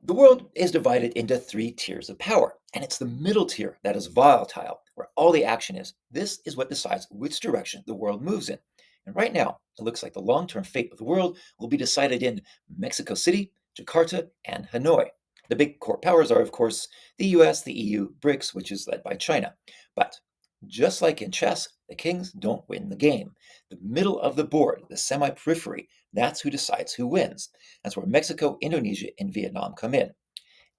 The world is divided into three tiers of power, and it's the middle tier that is volatile, where all the action is. This is what decides which direction the world moves in. And right now, it looks like the long term fate of the world will be decided in Mexico City, Jakarta, and Hanoi. The big core powers are, of course, the US, the EU, BRICS, which is led by China. But just like in chess, the kings don't win the game. The middle of the board, the semi periphery, that's who decides who wins. That's where Mexico, Indonesia, and Vietnam come in.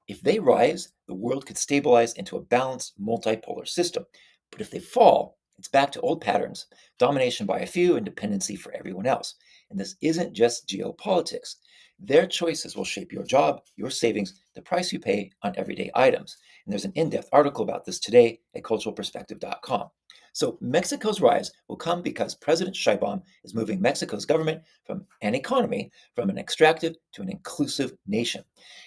If they rise, the world could stabilize into a balanced multipolar system. But if they fall, it's back to old patterns domination by a few and dependency for everyone else. And this isn't just geopolitics. Their choices will shape your job, your savings, the price you pay on everyday items. And there's an in depth article about this today at culturalperspective.com. So, Mexico's rise will come because President Sheinbaum is moving Mexico's government from an economy, from an extractive to an inclusive nation.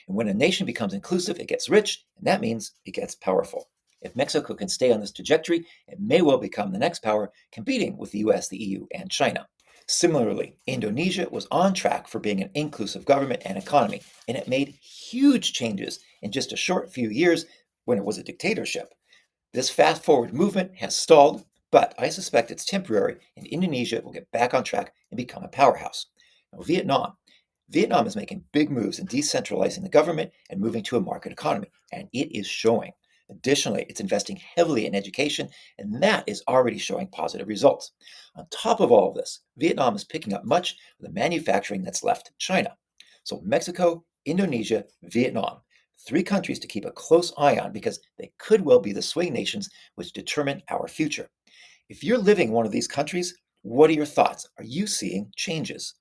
And when a nation becomes inclusive, it gets rich, and that means it gets powerful. If Mexico can stay on this trajectory, it may well become the next power, competing with the US, the EU, and China. Similarly, Indonesia was on track for being an inclusive government and economy, and it made huge changes in just a short few years when it was a dictatorship. This fast forward movement has stalled, but I suspect it's temporary, and Indonesia will get back on track and become a powerhouse. Now, Vietnam is making big moves in decentralizing the government and moving to a market economy, and it is showing. Additionally, it's investing heavily in education, and that is already showing positive results. On top of all of this, Vietnam is picking up much of the manufacturing that's left China. So, Mexico, Indonesia, Vietnam, three countries to keep a close eye on because they could well be the swing nations which determine our future. If you're living in one of these countries, what are your thoughts? Are you seeing changes?